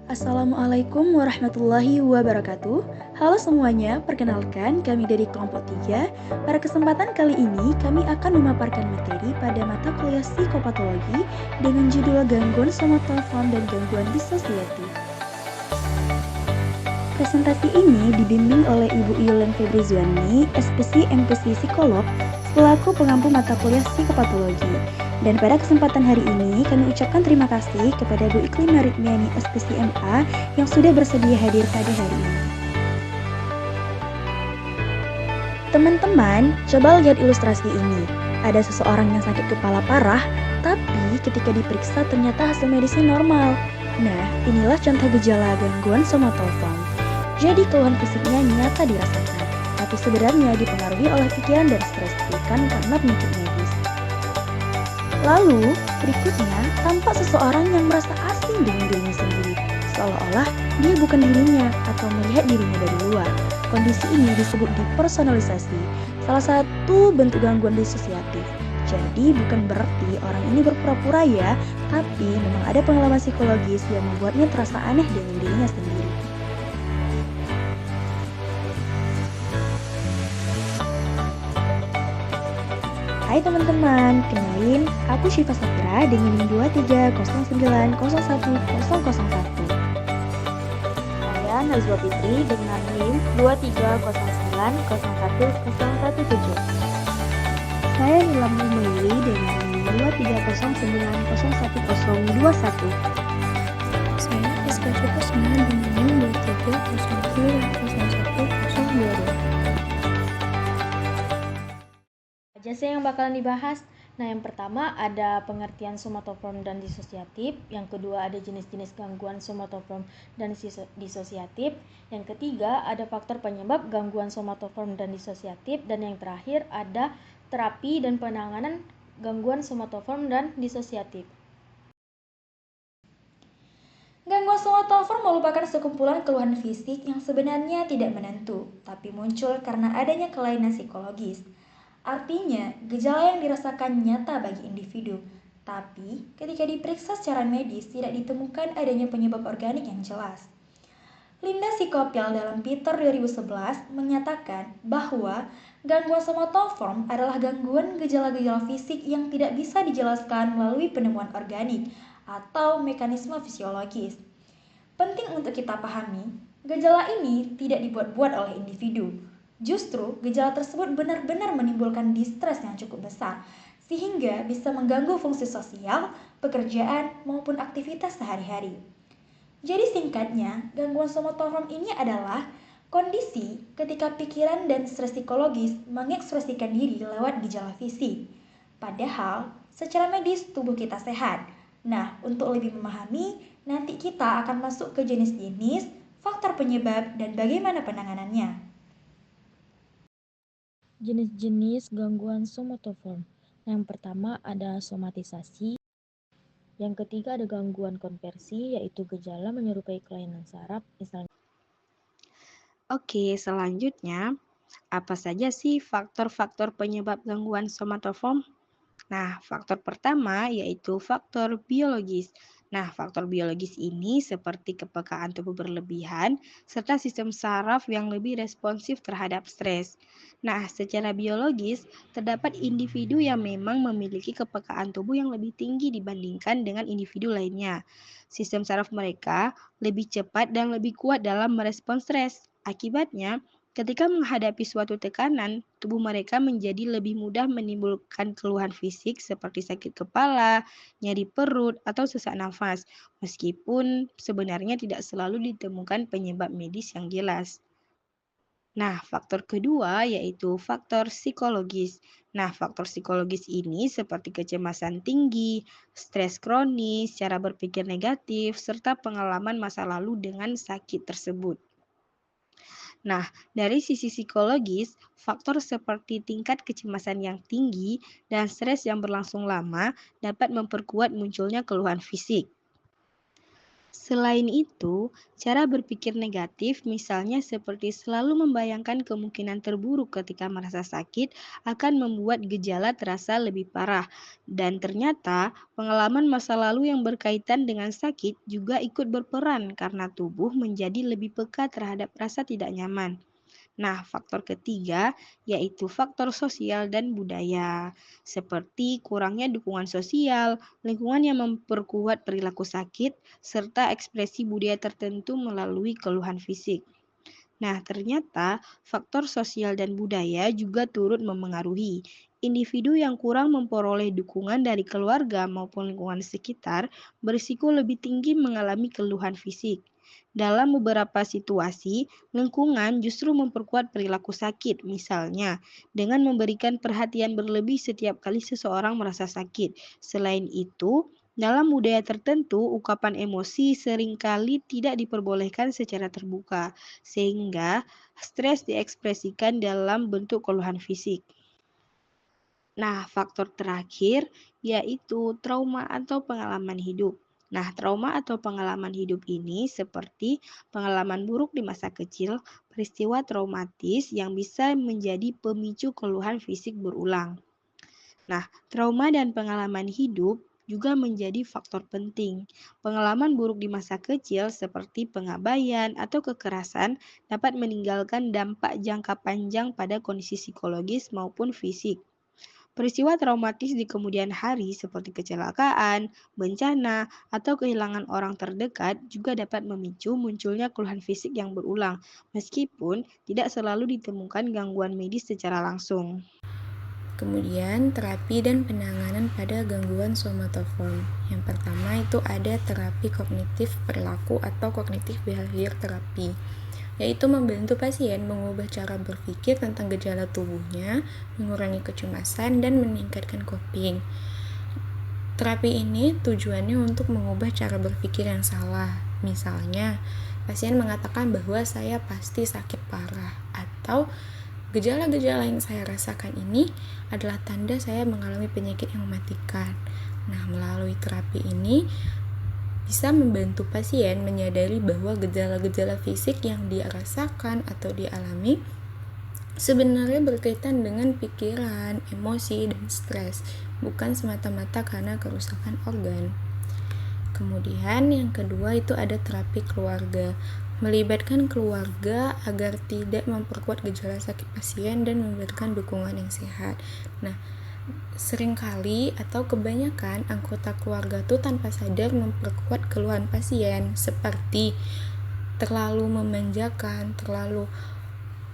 Assalamualaikum warahmatullahi wabarakatuh. Halo semuanya, perkenalkan kami dari kelompok 3. Pada kesempatan kali ini, kami akan memaparkan materi pada mata kuliah psikopatologi dengan judul gangguan somatoform dan gangguan disosiatif. Presentasi ini dibimbing oleh Ibu Yulen Febrizuani, SPC MPC Psikolog, selaku pengampu mata kuliah psikopatologi. Dan pada kesempatan hari ini, kami ucapkan terima kasih kepada Bu Iklim Maritmiani SPC MA yang sudah bersedia hadir pada hari ini. Teman-teman, coba lihat ilustrasi ini. Ada seseorang yang sakit kepala parah, tapi ketika diperiksa ternyata hasil medisnya normal. Nah, inilah contoh gejala gangguan somatoform. Jadi keluhan fisiknya nyata dirasakan, tapi sebenarnya dipengaruhi oleh pikiran dan stres, bukan karena penyakit medis. Lalu, berikutnya, tampak seseorang yang merasa asing dengan dirinya sendiri, seolah-olah dia bukan dirinya atau melihat dirinya dari luar. Kondisi ini disebut depersonalisasi, salah satu bentuk gangguan disosiatif. Jadi, bukan berarti orang ini berpura-pura ya, tapi memang ada pengalaman psikologis yang membuatnya terasa aneh dengan dirinya sendiri. Hai teman-teman, kenalin, aku Syifa Safira dengan NIM 23090101. Saya Najwa Fitri dengan NIM 2309010117. Saya Nilam Humaili dengan NIM 2309011021. Saya Rizka Kusma dengan NIM 2301011022. Aja sih yang bakalan dibahas. Nah, yang pertama ada pengertian somatoform dan disosiatif, yang kedua ada jenis-jenis gangguan somatoform dan disosiatif, yang ketiga ada faktor penyebab gangguan somatoform dan disosiatif, dan yang terakhir ada terapi dan penanganan gangguan somatoform dan disosiatif. Gangguan somatoform merupakan sekumpulan keluhan fisik yang sebenarnya tidak menentu, tapi muncul karena adanya kelainan psikologis. Artinya, gejala yang dirasakan nyata bagi individu, tapi ketika diperiksa secara medis tidak ditemukan adanya penyebab organik yang jelas. Linda Sikopel dalam Peter 2011 menyatakan bahwa gangguan somatoform adalah gangguan gejala-gejala fisik yang tidak bisa dijelaskan melalui penemuan organik atau mekanisme fisiologis. Penting untuk kita pahami, gejala ini tidak dibuat-buat oleh individu. Justru, gejala tersebut benar-benar menimbulkan distres yang cukup besar, sehingga bisa mengganggu fungsi sosial, pekerjaan, maupun aktivitas sehari-hari. Jadi singkatnya, gangguan somatoform ini adalah kondisi ketika pikiran dan stres psikologis mengekspresikan diri lewat gejala fisik. Padahal, secara medis tubuh kita sehat. Nah, untuk lebih memahami, nanti kita akan masuk ke jenis-jenis, faktor penyebab, dan bagaimana penanganannya. Jenis-jenis gangguan somatoform. Yang pertama ada somatisasi, yang ketiga ada gangguan konversi, yaitu gejala menyerupai kelainan saraf, misalnya. Oke, selanjutnya, apa saja sih faktor-faktor penyebab gangguan somatoform? Nah, faktor pertama yaitu faktor biologis. Nah, faktor biologis ini seperti kepekaan tubuh berlebihan serta sistem saraf yang lebih responsif terhadap stres. Nah, secara biologis, terdapat individu yang memang memiliki kepekaan tubuh yang lebih tinggi dibandingkan dengan individu lainnya. Sistem saraf mereka lebih cepat dan lebih kuat dalam merespons stres. Akibatnya, ketika menghadapi suatu tekanan, tubuh mereka menjadi lebih mudah menimbulkan keluhan fisik seperti sakit kepala, nyeri perut, atau sesak nafas, meskipun sebenarnya tidak selalu ditemukan penyebab medis yang jelas. Nah, faktor kedua yaitu faktor psikologis. Nah, faktor psikologis ini seperti kecemasan tinggi, stres kronis, cara berpikir negatif, serta pengalaman masa lalu dengan sakit tersebut. Nah, dari sisi psikologis, faktor seperti tingkat kecemasan yang tinggi dan stres yang berlangsung lama dapat memperkuat munculnya keluhan fisik. Selain itu, cara berpikir negatif misalnya seperti selalu membayangkan kemungkinan terburuk ketika merasa sakit akan membuat gejala terasa lebih parah. Dan ternyata pengalaman masa lalu yang berkaitan dengan sakit juga ikut berperan karena tubuh menjadi lebih peka terhadap rasa tidak nyaman. Nah, faktor ketiga yaitu faktor sosial dan budaya, seperti kurangnya dukungan sosial, lingkungan yang memperkuat perilaku sakit, serta ekspresi budaya tertentu melalui keluhan fisik. Nah, ternyata faktor sosial dan budaya juga turut memengaruhi. Individu yang kurang memperoleh dukungan dari keluarga maupun lingkungan sekitar berisiko lebih tinggi mengalami keluhan fisik. Dalam beberapa situasi, lingkungan justru memperkuat perilaku sakit, misalnya dengan memberikan perhatian berlebih setiap kali seseorang merasa sakit. Selain itu, dalam budaya tertentu, ungkapan emosi seringkali tidak diperbolehkan secara terbuka sehingga stres diekspresikan dalam bentuk keluhan fisik. Nah, faktor terakhir yaitu trauma atau pengalaman hidup. Nah, trauma atau pengalaman hidup ini seperti pengalaman buruk di masa kecil, peristiwa traumatis yang bisa menjadi pemicu keluhan fisik berulang. Nah, trauma dan pengalaman hidup juga menjadi faktor penting. Pengalaman buruk di masa kecil seperti pengabaian atau kekerasan dapat meninggalkan dampak jangka panjang pada kondisi psikologis maupun fisik. Peristiwa traumatis di kemudian hari seperti kecelakaan, bencana, atau kehilangan orang terdekat juga dapat memicu munculnya keluhan fisik yang berulang, meskipun tidak selalu ditemukan gangguan medis secara langsung. Kemudian terapi dan penanganan pada gangguan somatoform. Yang pertama itu ada terapi kognitif perilaku atau kognitif behavior terapi, yaitu membantu pasien mengubah cara berpikir tentang gejala tubuhnya, mengurangi kecemasan, dan meningkatkan coping. Terapi ini tujuannya untuk mengubah cara berpikir yang salah. Misalnya, pasien mengatakan bahwa saya pasti sakit parah, atau gejala-gejala yang saya rasakan ini adalah tanda saya mengalami penyakit yang mematikan. Nah, melalui terapi ini bisa membantu pasien menyadari bahwa gejala-gejala fisik yang dia rasakan atau dialami sebenarnya berkaitan dengan pikiran, emosi, dan stres, bukan semata-mata karena kerusakan organ. Kemudian yang kedua itu ada terapi keluarga, melibatkan keluarga agar tidak memperkuat gejala sakit pasien dan memberikan dukungan yang sehat. Nah, seringkali atau kebanyakan anggota keluarga itu tanpa sadar memperkuat keluhan pasien, seperti terlalu memanjakan, terlalu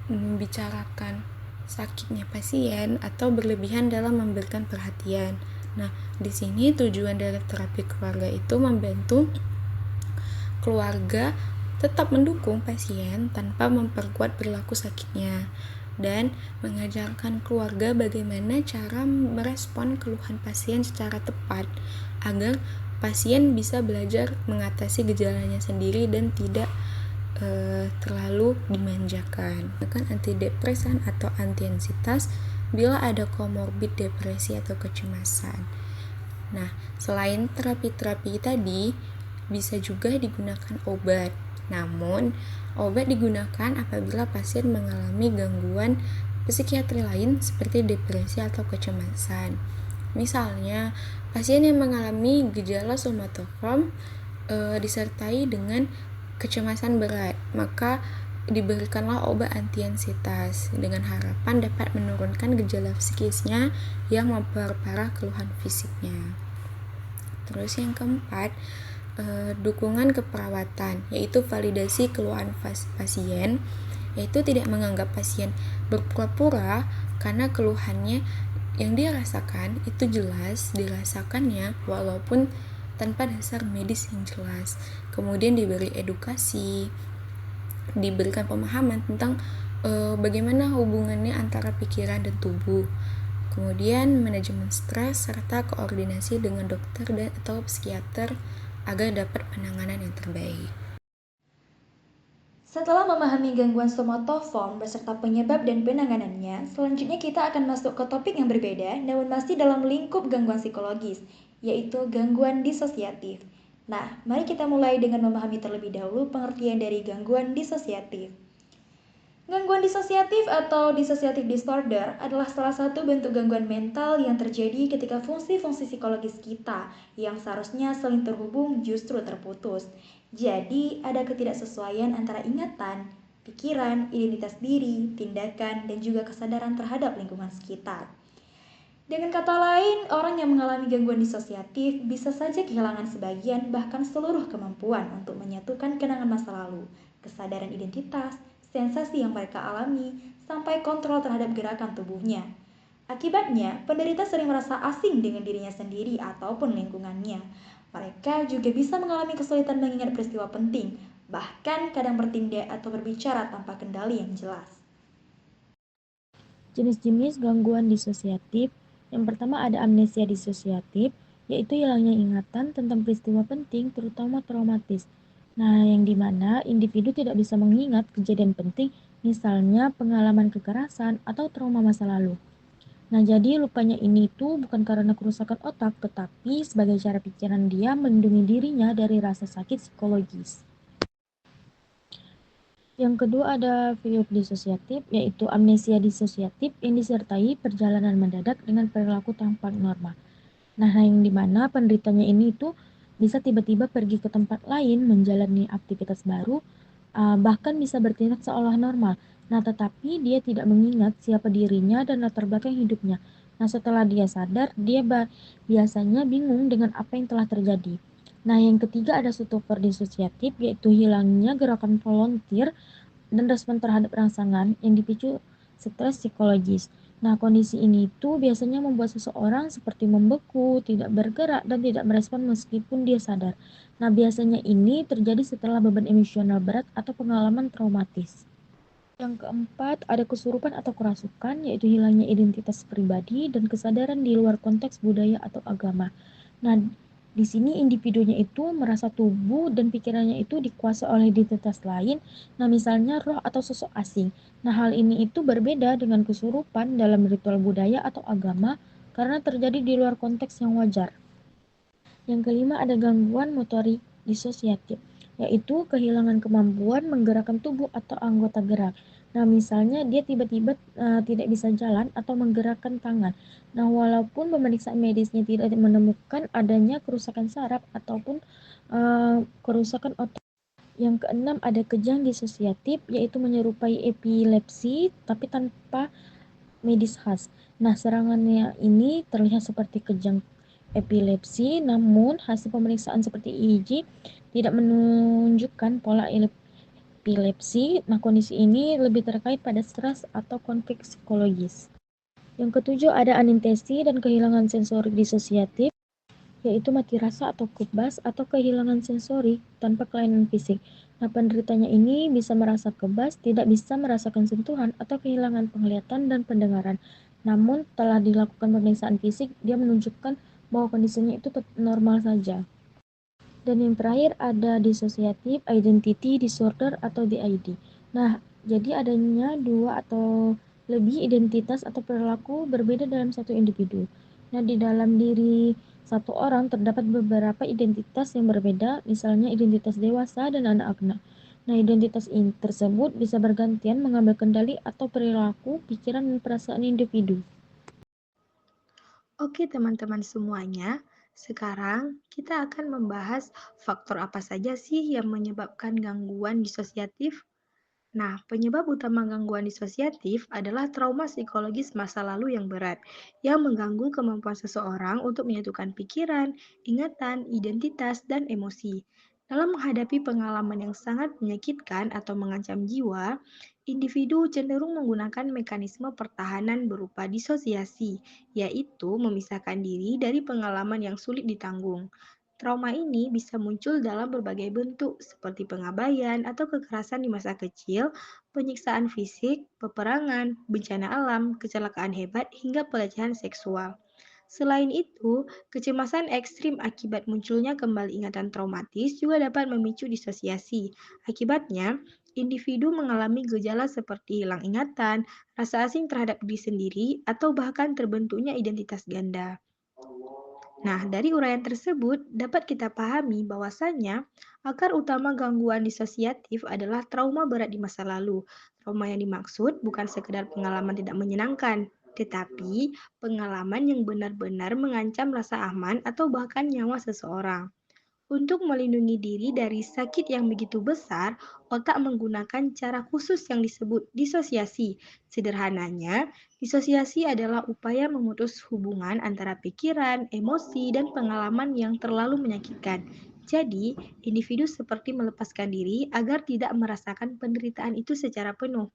membicarakan sakitnya pasien, atau berlebihan dalam memberikan perhatian. Nah, di sini tujuan dari terapi keluarga itu membantu keluarga tetap mendukung pasien tanpa memperkuat perilaku sakitnya dan mengajarkan keluarga bagaimana cara merespon keluhan pasien secara tepat agar pasien bisa belajar mengatasi gejalanya sendiri dan tidak terlalu dimanjakan. Bahkan antidepresan atau antianksitas bila ada komorbid depresi atau kecemasan. Nah, selain terapi-terapi tadi, bisa juga digunakan obat. Namun, obat digunakan apabila pasien mengalami gangguan psikiatri lain seperti depresi atau kecemasan. Misalnya, pasien yang mengalami gejala somatoform disertai dengan kecemasan berat, maka diberikanlah obat antianksitas dengan harapan dapat menurunkan gejala psikisnya yang memperparah keluhan fisiknya. Terus yang keempat, dukungan keperawatan, yaitu validasi keluhan pasien, yaitu tidak menganggap pasien berpura-pura karena keluhannya yang dia rasakan itu jelas dirasakannya walaupun tanpa dasar medis yang jelas. Kemudian diberi edukasi, diberikan pemahaman tentang bagaimana hubungannya antara pikiran dan tubuh. Kemudian manajemen stres serta koordinasi dengan dokter dan atau psikiater agar dapat penanganan yang terbaik. Setelah memahami gangguan somatoform beserta penyebab dan penanganannya, selanjutnya kita akan masuk ke topik yang berbeda namun masih dalam lingkup gangguan psikologis, yaitu gangguan disosiatif. Nah, mari kita mulai dengan memahami terlebih dahulu pengertian dari gangguan disosiatif. Gangguan disosiatif atau dissociative disorder adalah salah satu bentuk gangguan mental yang terjadi ketika fungsi-fungsi psikologis kita yang seharusnya saling terhubung justru terputus. Jadi, ada ketidaksesuaian antara ingatan, pikiran, identitas diri, tindakan, dan juga kesadaran terhadap lingkungan sekitar. Dengan kata lain, orang yang mengalami gangguan disosiatif bisa saja kehilangan sebagian bahkan seluruh kemampuan untuk menyatukan kenangan masa lalu, kesadaran identitas, sensasi yang mereka alami, sampai kontrol terhadap gerakan tubuhnya. Akibatnya, penderita sering merasa asing dengan dirinya sendiri ataupun lingkungannya. Mereka juga bisa mengalami kesulitan mengingat peristiwa penting, bahkan kadang bertindak atau berbicara tanpa kendali yang jelas. Jenis-jenis gangguan disosiatif. Yang pertama ada amnesia disosiatif, yaitu hilangnya ingatan tentang peristiwa penting, terutama traumatis. Nah, yang dimana individu tidak bisa mengingat kejadian penting, misalnya pengalaman kekerasan atau trauma masa lalu. Nah, jadi lupanya ini tuh bukan karena kerusakan otak, tetapi sebagai cara pikiran dia melindungi dirinya dari rasa sakit psikologis. Yang kedua ada fear disosiatif, yaitu amnesia disosiatif yang disertai perjalanan mendadak dengan perilaku tanpa normal. Nah, yang dimana penderitanya ini tuh bisa tiba-tiba pergi ke tempat lain, menjalani aktivitas baru, bahkan bisa bertindak seolah normal. Nah, tetapi dia tidak mengingat siapa dirinya dan latar belakang hidupnya. Nah, setelah dia sadar, dia biasanya bingung dengan apa yang telah terjadi. Nah, yang ketiga ada stupor disosiatif, yaitu hilangnya gerakan volunteer dan respon terhadap rangsangan yang dipicu stres psikologis. Nah, kondisi ini itu biasanya membuat seseorang seperti membeku, tidak bergerak, dan tidak merespon meskipun dia sadar. Nah, biasanya ini terjadi setelah beban emosional berat atau pengalaman traumatis. Yang keempat, ada kesurupan atau kerasukan, yaitu hilangnya identitas pribadi dan kesadaran di luar konteks budaya atau agama. Nah, di sini individunya itu merasa tubuh dan pikirannya itu dikuasai oleh identitas lain, nah misalnya roh atau sosok asing. Nah, hal ini itu berbeda dengan kesurupan dalam ritual budaya atau agama karena terjadi di luar konteks yang wajar. Yang kelima ada gangguan motorik disosiatif, yaitu kehilangan kemampuan menggerakkan tubuh atau anggota gerak. Nah, misalnya dia tiba-tiba tidak bisa jalan atau menggerakkan tangan. Nah, walaupun pemeriksaan medisnya tidak menemukan adanya kerusakan saraf ataupun kerusakan otot. Yang keenam ada kejang disosiatif, yaitu menyerupai epilepsi tapi tanpa medis khas. Nah, serangannya ini terlihat seperti kejang epilepsi, namun hasil pemeriksaan seperti EEG tidak menunjukkan pola epilepsi. Nah, kondisi ini lebih terkait pada stres atau konflik psikologis. Yang ketujuh ada anestesi dan kehilangan sensori disosiatif, yaitu mati rasa atau kebas atau kehilangan sensori tanpa kelainan fisik. Nah, penderitanya ini bisa merasa kebas, tidak bisa merasakan sentuhan atau kehilangan penglihatan dan pendengaran. Namun, telah dilakukan pemeriksaan fisik, dia menunjukkan bahwa kondisinya itu normal saja. Dan yang terakhir ada dissociative identity disorder atau DID. Nah, jadi adanya dua atau lebih identitas atau perilaku berbeda dalam satu individu. Nah, di dalam diri satu orang terdapat beberapa identitas yang berbeda, misalnya identitas dewasa dan anak-anak. Nah, identitas tersebut bisa bergantian mengambil kendali atau perilaku, pikiran, dan perasaan individu. Oke teman-teman semuanya, sekarang kita akan membahas faktor apa saja sih yang menyebabkan gangguan disosiatif. Nah, penyebab utama gangguan disosiatif adalah trauma psikologis masa lalu yang berat, yang mengganggu kemampuan seseorang untuk menyatukan pikiran, ingatan, identitas, dan emosi. Dalam menghadapi pengalaman yang sangat menyakitkan atau mengancam jiwa, individu cenderung menggunakan mekanisme pertahanan berupa disosiasi, yaitu memisahkan diri dari pengalaman yang sulit ditanggung. Trauma ini bisa muncul dalam berbagai bentuk, seperti pengabaian atau kekerasan di masa kecil, penyiksaan fisik, peperangan, bencana alam, kecelakaan hebat, hingga pelecehan seksual. Selain itu, kecemasan ekstrim akibat munculnya kembali ingatan traumatis juga dapat memicu disosiasi. Akibatnya, individu mengalami gejala seperti hilang ingatan, rasa asing terhadap diri sendiri, atau bahkan terbentuknya identitas ganda. Nah, dari uraian tersebut dapat kita pahami bahwasannya akar utama gangguan disosiatif adalah trauma berat di masa lalu. Trauma yang dimaksud bukan sekedar pengalaman tidak menyenangkan, tetapi pengalaman yang benar-benar mengancam rasa aman atau bahkan nyawa seseorang. Untuk melindungi diri dari sakit yang begitu besar, otak menggunakan cara khusus yang disebut disosiasi. Sederhananya, disosiasi adalah upaya memutus hubungan antara pikiran, emosi, dan pengalaman yang terlalu menyakitkan. Jadi, individu seperti melepaskan diri agar tidak merasakan penderitaan itu secara penuh.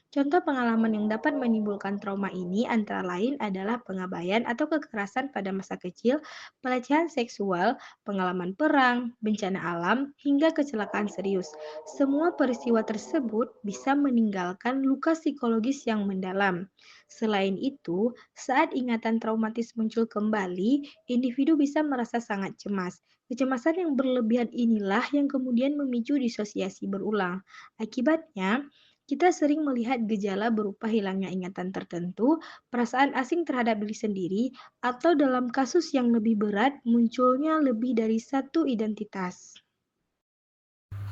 Contoh pengalaman yang dapat menimbulkan trauma ini antara lain adalah pengabaian atau kekerasan pada masa kecil, pelecehan seksual, pengalaman perang, bencana alam, hingga kecelakaan serius. Semua peristiwa tersebut bisa meninggalkan luka psikologis yang mendalam. Selain itu, saat ingatan traumatis muncul kembali, individu bisa merasa sangat cemas. Kecemasan yang berlebihan inilah yang kemudian memicu disosiasi berulang. Akibatnya, kita sering melihat gejala berupa hilangnya ingatan tertentu, perasaan asing terhadap diri sendiri, atau dalam kasus yang lebih berat, munculnya lebih dari satu identitas.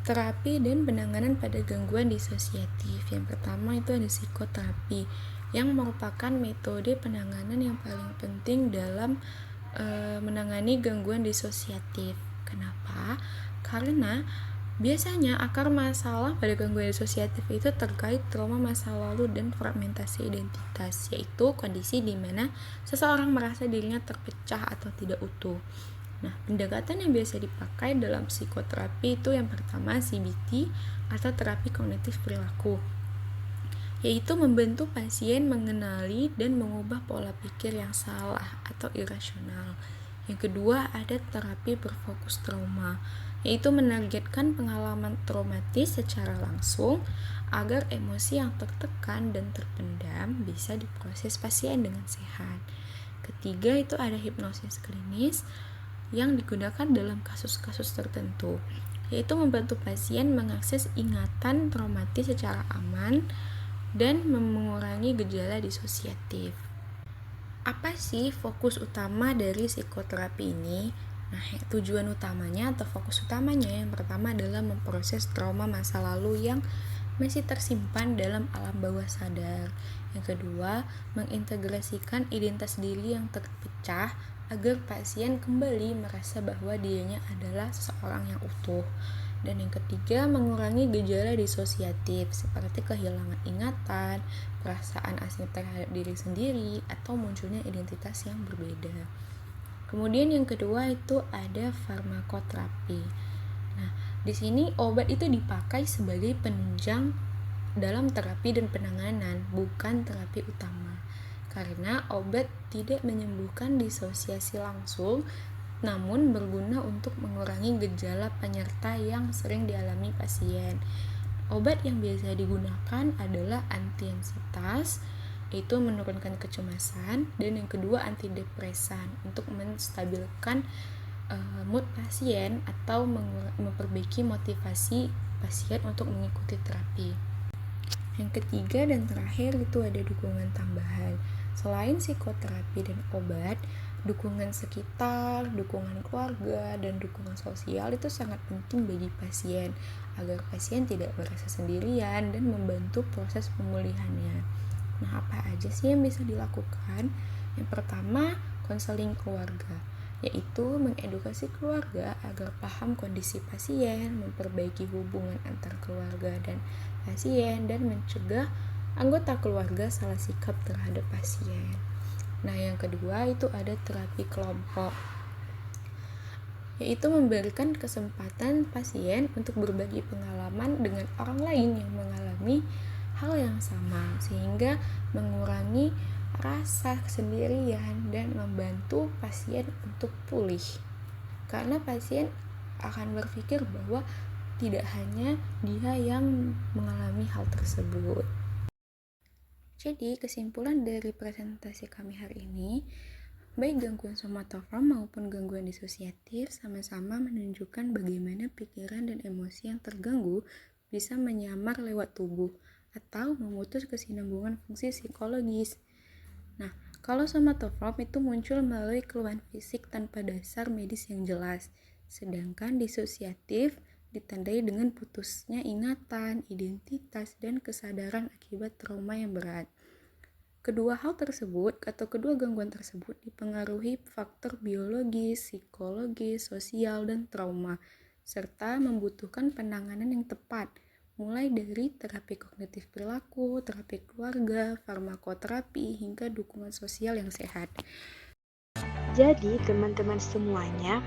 Terapi dan penanganan pada gangguan disosiatif. Yang pertama itu ada psikoterapi, yang merupakan metode penanganan yang paling penting dalam menangani gangguan disosiatif. Kenapa? Karena biasanya akar masalah pada gangguan disosiatif itu terkait trauma masa lalu dan fragmentasi identitas, yaitu kondisi di mana seseorang merasa dirinya terpecah atau tidak utuh. Nah, pendekatan yang biasa dipakai dalam psikoterapi itu yang pertama CBT atau terapi kognitif perilaku, yaitu membantu pasien mengenali dan mengubah pola pikir yang salah atau irasional. Yang kedua ada terapi berfokus trauma, yaitu menargetkan pengalaman traumatis secara langsung agar emosi yang tertekan dan terpendam bisa diproses pasien dengan sehat. Ketiga itu ada hipnosis klinis yang digunakan dalam kasus-kasus tertentu, yaitu membantu pasien mengakses ingatan traumatis secara aman dan mengurangi gejala disosiatif. Apa sih fokus utama dari psikoterapi ini? Nah, tujuan utamanya atau fokus utamanya yang pertama adalah memproses trauma masa lalu yang masih tersimpan dalam alam bawah sadar. Yang kedua, mengintegrasikan identitas diri yang terpecah agar pasien kembali merasa bahwa dirinya adalah seseorang yang utuh. Dan yang ketiga, mengurangi gejala disosiatif seperti kehilangan ingatan, perasaan asing terhadap diri sendiri, atau munculnya identitas yang berbeda. Kemudian yang kedua itu ada farmakoterapi. Nah, di sini obat itu dipakai sebagai penunjang dalam terapi dan penanganan, bukan terapi utama. Karena obat tidak menyembuhkan disosiasi langsung, namun berguna untuk mengurangi gejala penyerta yang sering dialami pasien. Obat yang biasa digunakan adalah antianksitas, yaitu menurunkan kecemasan, dan yang kedua antidepresan untuk menstabilkan mood pasien atau memperbaiki motivasi pasien untuk mengikuti terapi. Yang ketiga dan terakhir itu ada dukungan tambahan. Selain psikoterapi dan obat, dukungan sekitar, dukungan keluarga, dan dukungan sosial itu sangat penting bagi pasien agar pasien tidak merasa sendirian dan membantu proses pemulihannya. Nah, apa aja sih yang bisa dilakukan? Yang pertama, konseling keluarga, yaitu mengedukasi keluarga agar paham kondisi pasien, memperbaiki hubungan antar keluarga dan pasien, dan mencegah anggota keluarga salah sikap terhadap pasien. Nah, yang kedua itu ada terapi kelompok, yaitu memberikan kesempatan pasien untuk berbagi pengalaman dengan orang lain yang mengalami hal yang sama, sehingga mengurangi rasa kesendirian dan membantu pasien untuk pulih. Karena pasien akan berpikir bahwa tidak hanya dia yang mengalami hal tersebut. Jadi, kesimpulan dari presentasi kami hari ini, baik gangguan somatoform maupun gangguan disosiatif sama-sama menunjukkan bagaimana pikiran dan emosi yang terganggu bisa menyamar lewat tubuh atau memutus kesinambungan fungsi psikologis. Nah, Kalau somatoform itu muncul melalui keluhan fisik tanpa dasar medis yang jelas, sedangkan disosiatif ditandai dengan putusnya ingatan, identitas, dan kesadaran akibat trauma yang berat. Kedua gangguan tersebut dipengaruhi faktor biologis, psikologis, sosial, dan trauma, serta membutuhkan penanganan yang tepat, mulai dari terapi kognitif perilaku, terapi keluarga, farmakoterapi, hingga dukungan sosial yang sehat. Jadi, teman-teman semuanya,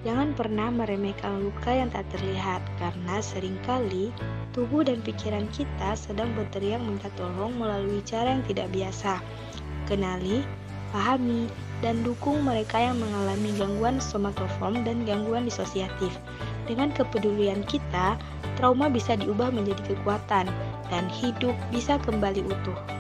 jangan pernah meremehkan luka yang tak terlihat, karena seringkali tubuh dan pikiran kita sedang berteriak minta tolong melalui cara yang tidak biasa. Kenali, pahami, dan dukung mereka yang mengalami gangguan somatoform dan gangguan disosiatif. Dengan kepedulian kita, trauma bisa diubah menjadi kekuatan, dan hidup bisa kembali utuh.